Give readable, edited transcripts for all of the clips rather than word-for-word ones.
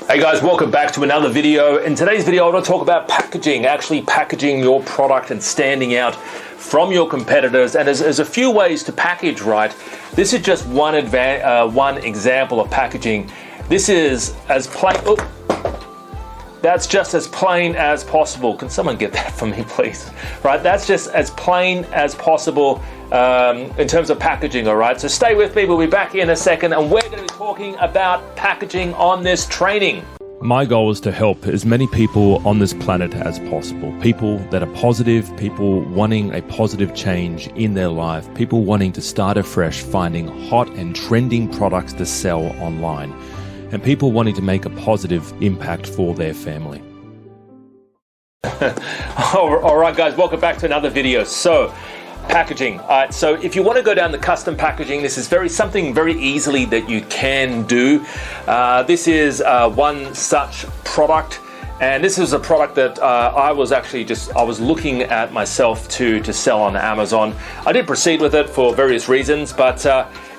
Hey guys, welcome back to another video. In today's video, I want to talk about packaging, actually packaging your product and standing out from your competitors. And there's a few ways to package right. This is just one example of packaging. This is as plain, that's just as plain as possible. Can someone get that for me, please? Right, that's just as plain as possible in terms of packaging, all right? So stay with me, we'll be back in a second, and we're gonna be talking about packaging on this training. My goal is to help as many people on this planet as possible. People that are positive, people wanting a positive change in their life, people wanting to start afresh, finding hot and trending products to sell online, and people wanting to make a positive impact for their family. All right, guys, welcome back to another video. So, packaging. All right, so if you want to go down the custom packaging, this is something very easily that you can do. This is one such product, and this is a product that I was looking at myself to sell on Amazon. I did proceed with it for various reasons, but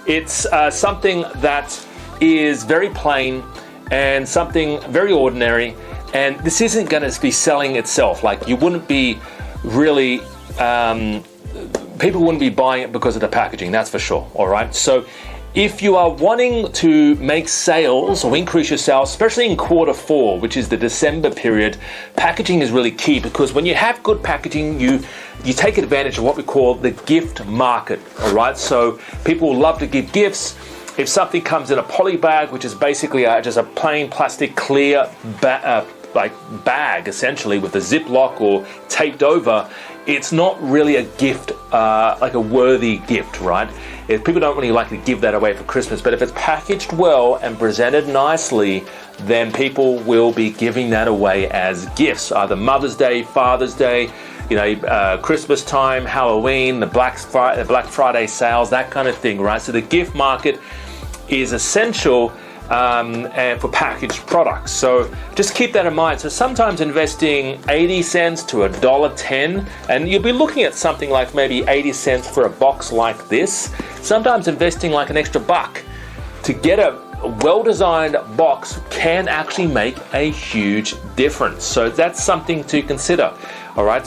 it's something that is very plain and something very ordinary, and this isn't going to be selling itself. Like, you wouldn't be really people wouldn't be buying it because of the packaging, that's for sure. All right, so if you are wanting to make sales or increase your sales, especially in Q4, which is the December period, packaging is really key, because when you have good packaging, you take advantage of what we call the gift market. All right, so people love to give gifts. If something comes in a poly bag, which is basically just a plain plastic clear bag, essentially, with a ziplock or taped over, it's not really a gift, like a worthy gift, right? People don't really like to give that away for Christmas, but if it's packaged well and presented nicely, then people will be giving that away as gifts, either Mother's Day, Father's Day, Christmas time, Halloween, the Black Friday sales, that kind of thing, right? So the gift market is essential and for packaged products. So just keep that in mind. So sometimes investing 80 cents to $1.10, and you'll be looking at something like maybe 80 cents for a box like this. Sometimes investing like an extra buck to get a well-designed box can actually make a huge difference. So that's something to consider. All right,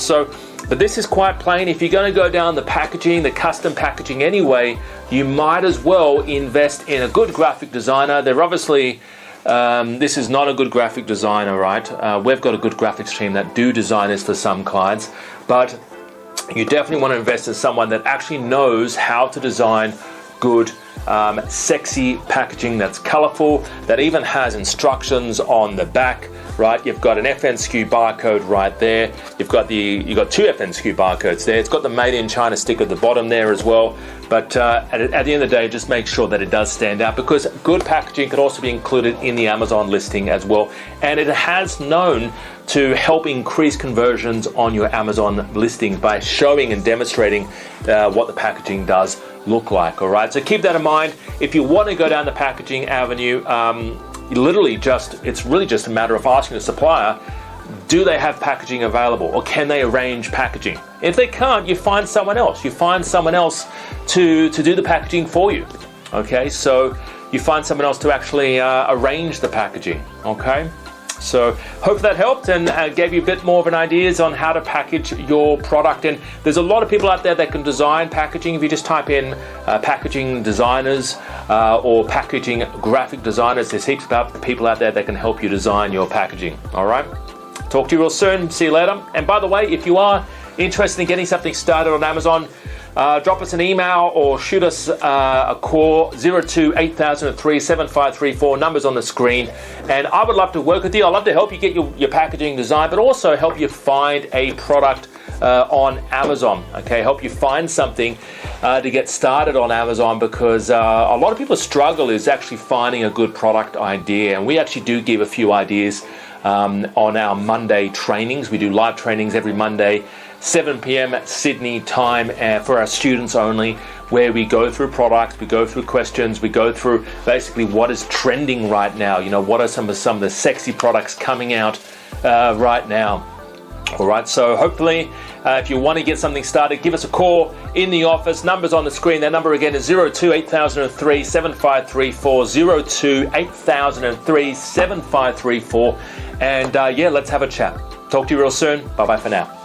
but this is quite plain. If you're going to go down the packaging, the custom packaging anyway, you might as well invest in a good graphic designer. They're obviously, this is not a good graphic designer, right? We've got a good graphics team that do design this for some clients, but you definitely want to invest in someone that actually knows how to design good, sexy packaging that's colorful, that even has instructions on the back, right? You've got an FNSKU barcode right there. You've got two FNSKU barcodes there. It's got the Made in China sticker at the bottom there as well. But at the end of the day, just make sure that it does stand out, because good packaging can also be included in the Amazon listing as well. And it has known to help increase conversions on your Amazon listing by showing and demonstrating what the packaging does look like. All right, so keep that in mind. If you want to go down the packaging avenue, it's really just a matter of asking the supplier, do they have packaging available, or can they arrange packaging? If they can't, you find someone else. You find someone else to do the packaging for you. Okay, so you find someone else to actually arrange the packaging. Okay. So hope that helped and gave you a bit more of an ideas on how to package your product. And there's a lot of people out there that can design packaging. If you just type in packaging designers or packaging graphic designers, there's heaps of people out there that can help you design your packaging. All right. Talk to you real soon. See you later. And by the way, if you are interested in getting something started on Amazon, drop us an email or shoot us a call, 02-8003-7534, numbers on the screen. And I would love to work with you. I'd love to help you get your packaging design, but also help you find a product on Amazon, okay? Help you find something to get started on Amazon, because a lot of people's struggle is actually finding a good product idea. And we actually do give a few ideas on our Monday trainings. We do live trainings every Monday, 7 p.m. Sydney time, for our students only, where we go through products, we go through questions, we go through basically what is trending right now. What are some of the sexy products coming out right now. All right, so hopefully if you want to get something started, give us a call in the office. Numbers on the screen. That number again is 02 8003 7534, 02 8003 7534. And yeah, let's have a chat. Talk to you real soon. Bye-bye for now.